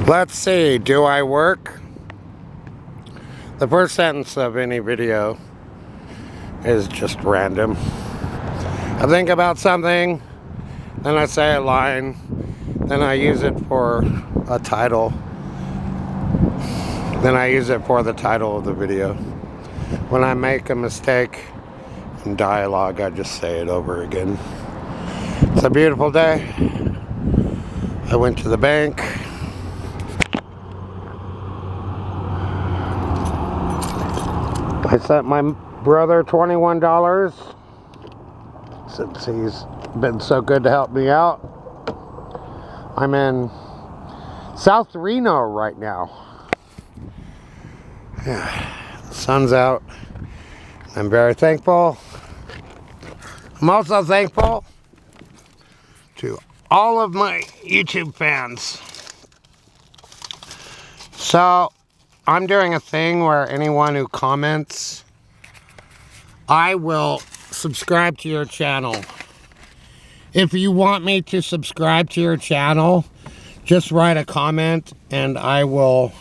Let's see, do I work? The first sentence of any video is just random. I think about something, then I say a line, then I use it for a title, then I use it for the title of the video. When I make a mistake in dialogue, I just say it over again. It's a beautiful day. I went to the bank. I sent my brother $21 since he's been so good to help me out. I'm in South Reno right now. Yeah, the sun's out. I'm very thankful. I'm also thankful to all of my YouTube fans. So, I'm doing a thing where anyone who comments, I will subscribe to your channel. If you want me to subscribe to your channel, just write a comment and I will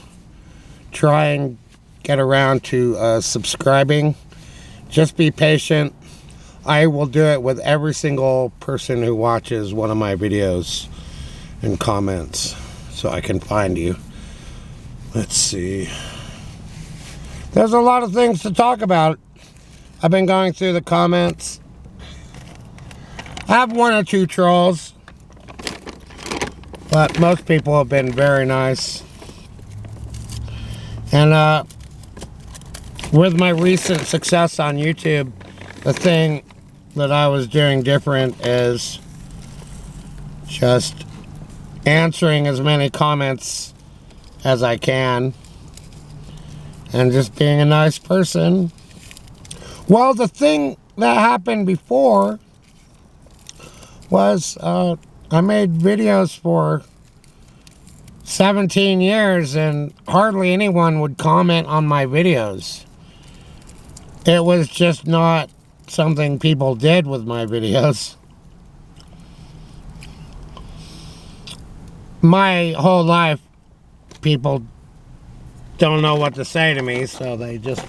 try and get around to subscribing. Just be patient. I will do it with every single person who watches one of my videos and comments so I can find you. Let's see. There's a lot of things to talk about. I've been going through the comments. I have one or two trolls, but most people have been very nice. And with my recent success on YouTube, the thing that I was doing different is just answering as many comments as I can and just being a nice person. Well, the thing that happened before was I made videos for 17 years and hardly anyone would comment on my videos. It was just not something people did with my videos. My whole life, people don't know what to say to me, so they just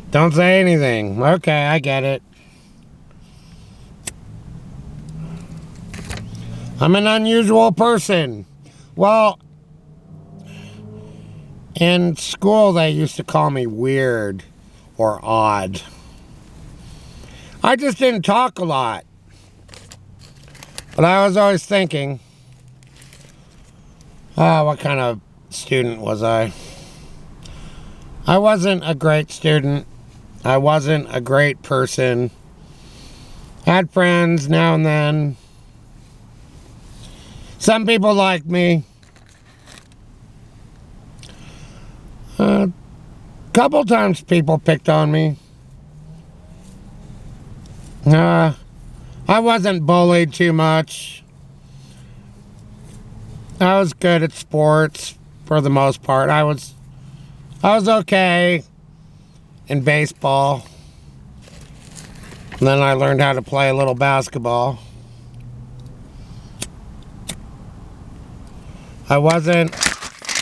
don't say anything. Okay, I get it. I'm an unusual person. Well, in school they used to call me weird or odd. I just didn't talk a lot. But I was always thinking, what kind of student was I? I wasn't a great student. I wasn't a great person. Had friends now and then. Some people liked me. Couple times people picked on me. I wasn't bullied too much. I was good at sports for the most part. I was okay in baseball. And then I learned how to play a little basketball. I wasn't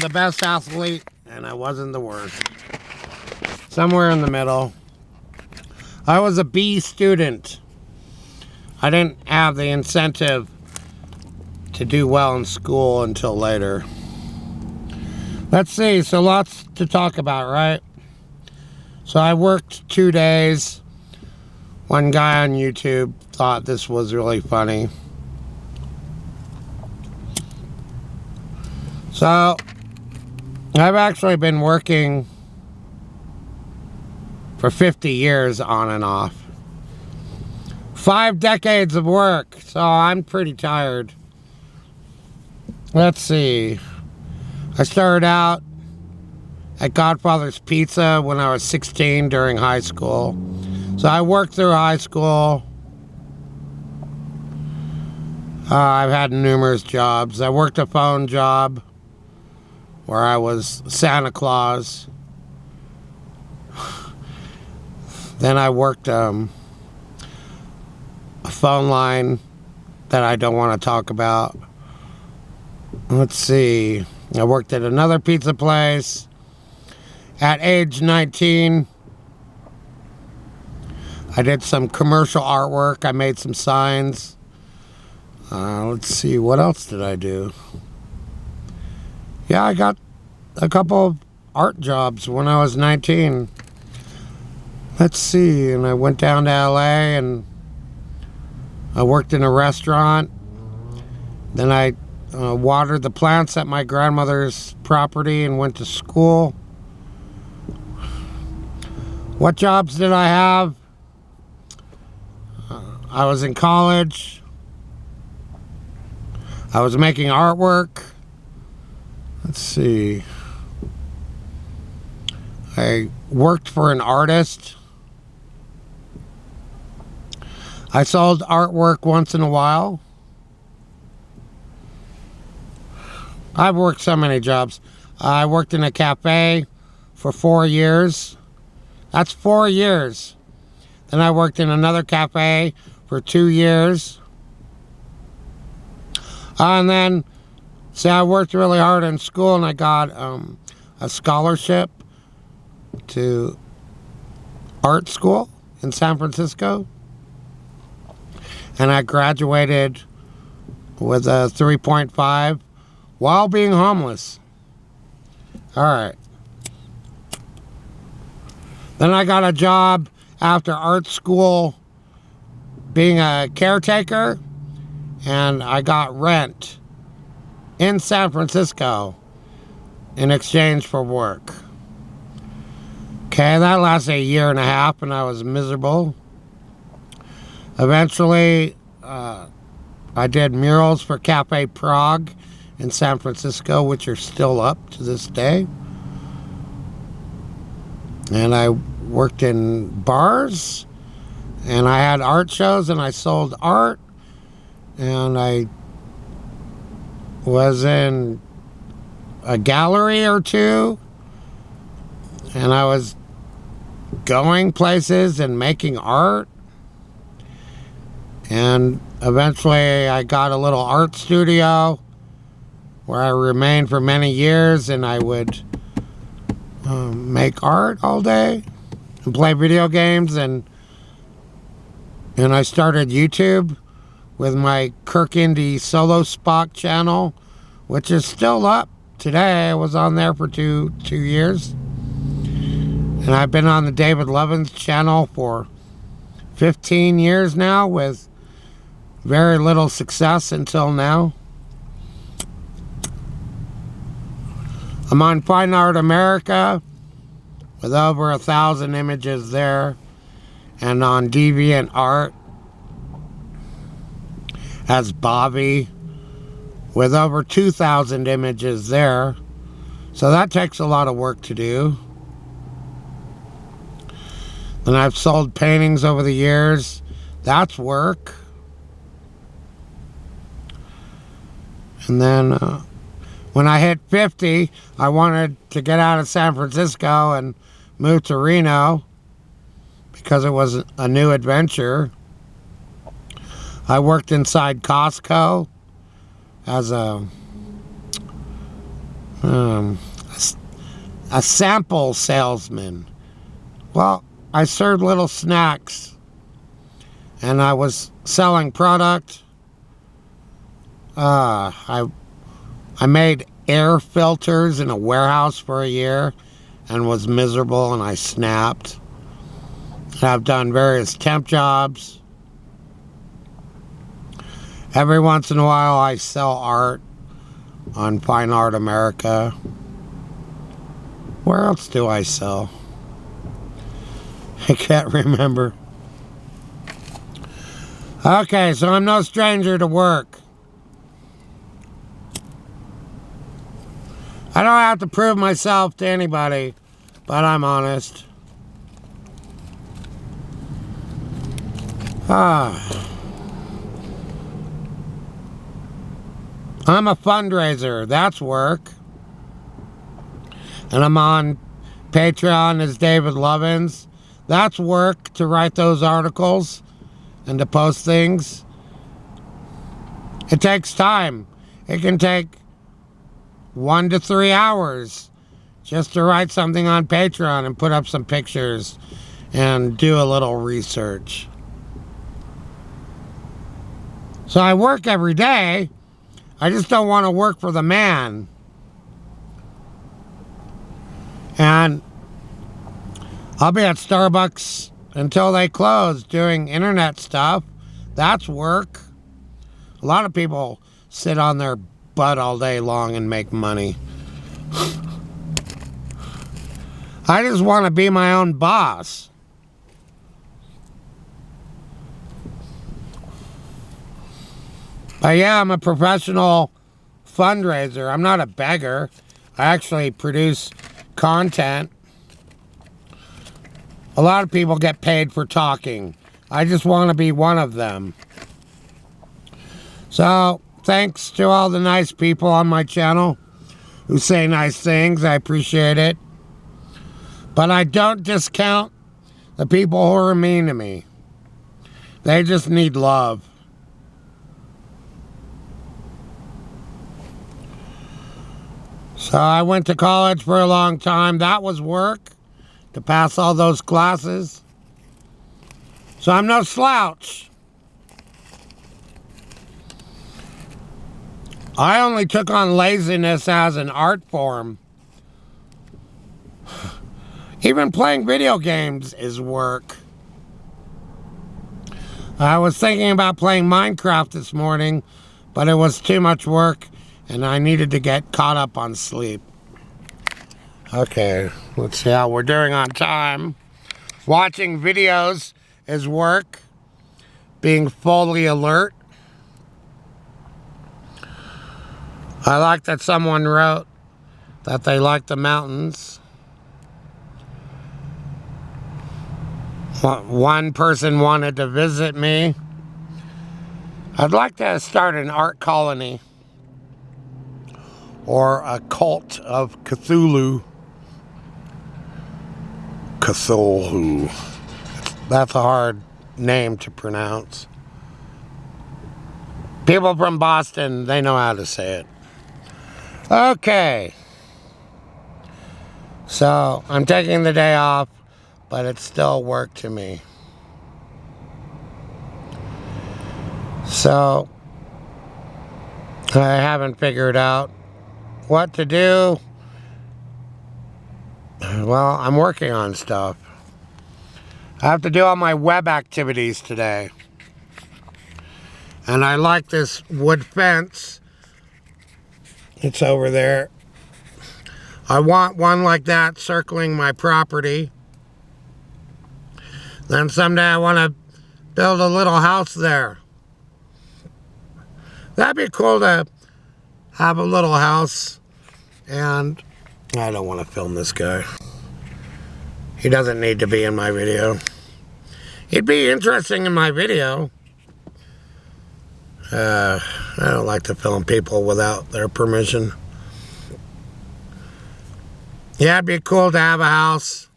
the best athlete, and I wasn't the worst. Somewhere in the middle. I was a B student. I didn't have the incentive to do well in school until later. Let's see, so lots to talk about, right? So I worked 2 days. One guy on YouTube thought this was really funny. So, I've actually been working for 50 years on and off. 5 decades of work, so I'm pretty tired. Let's see. I started out at Godfather's Pizza when I was 16 during high school. So I worked through high school. I've had numerous jobs. I worked a phone job where I was Santa Claus. Then I worked a phone line that I don't want to talk about. Let's see. I worked at another pizza place. At age 19, I did some commercial artwork. I made some signs. Let's see, what else did I do? Yeah, I got a couple of art jobs when I was 19. Let's see, and I went down to LA and I worked in a restaurant. Then I watered the plants at my grandmother's property and went to school. What jobs did I have? I was in college. I was making artwork. Let's see. I worked for an artist. I sold artwork once in a while. I've worked so many jobs. I worked in a cafe for 4 years. That's 4 years. Then I worked in another cafe for 2 years. And then, see, I worked really hard in school and I got a scholarship to art school in San Francisco. And I graduated with a 3.5 while being homeless. All right. Then I got a job after art school being a caretaker, and I got rent in San Francisco in exchange for work. Okay, that lasted a year and a half, and I was miserable. Eventually, I did murals for Cafe Prague in San Francisco, which are still up to this day. And I worked in bars, and I had art shows, and I sold art, and I was in a gallery or two, and I was going places and making art. And eventually I got a little art studio where I remained for many years, and I would make art all day and play video games, and I started YouTube with my Kirk Indy Solo Spock channel, which is still up today. I was on there for two years, and I've been on the David Lovins channel for 15 years now with very little success until now. I'm on Fine Art America with over 1,000 images there, and on Deviant Art as Bobby with over 2,000 images there. So that takes a lot of work to do. And I've sold paintings over the years. That's work. And then when I hit 50, I wanted to get out of San Francisco and move to Reno because it was a new adventure. I worked inside Costco as a sample salesman. Well, I served little snacks, and I was selling product. I made air filters in a warehouse for a year and was miserable, and I snapped. I've done various temp jobs. Every once in a while I sell art on Fine Art America. Where else do I sell? I can't remember. Okay, so I'm no stranger to work. I don't have to prove myself to anybody, but I'm honest. I'm a fundraiser. That's work. And I'm on Patreon as David Lovins. That's work to write those articles and to post things. It takes time. It can take 1 to 3 hours just to write something on Patreon and put up some pictures and do a little research. So I work every day. I just don't want to work for the man. And I'll be at Starbucks until they close doing internet stuff. That's work. A lot of people sit on their butt all day long and make money. I just want to be my own boss. But yeah, I'm a professional fundraiser. I'm not a beggar. I actually produce content. A lot of people get paid for talking. I just want to be one of them. So, thanks to all the nice people on my channel who say nice things. I appreciate it. But I don't discount the people who are mean to me. They just need love. So I went to college for a long time. That was work to pass all those classes. So I'm no slouch. I only took on laziness as an art form. Even playing video games is work. I was thinking about playing Minecraft this morning, but it was too much work and I needed to get caught up on sleep. Okay, let's see how we're doing on time. Watching videos is work. Being fully alert. I like that someone wrote that they like the mountains. One person wanted to visit me. I'd like to start an art colony or a cult of Cthulhu. Cthulhu. That's a hard name to pronounce. People from Boston, they know how to say it. Okay. So, I'm taking the day off, but it's still work to me. So, I haven't figured out what to do. Well, I'm working on stuff. I have to do all my web activities today. And I like this wood fence. It's over there. I want one like that circling my property. Then someday I want to build a little house there. That'd be cool to have a little house. And I don't want to film this guy. He doesn't need to be in my video. He'd be interesting in my video. I don't like to film people without their permission. Yeah, it'd be cool to have a house.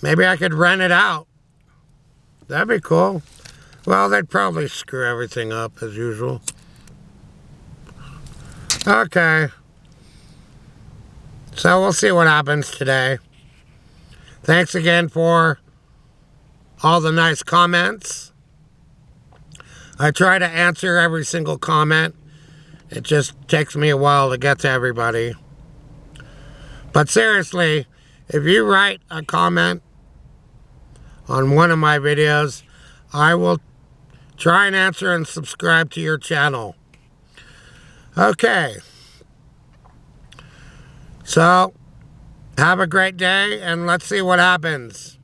Maybe I could rent it out. That'd be cool. Well, they'd probably screw everything up as usual. Okay. So we'll see what happens today. Thanks again for all the nice comments. I try to answer every single comment. It just takes me a while to get to everybody. But seriously, if you write a comment on one of my videos, I will try and answer and subscribe to your channel. Okay. So, have a great day and let's see what happens.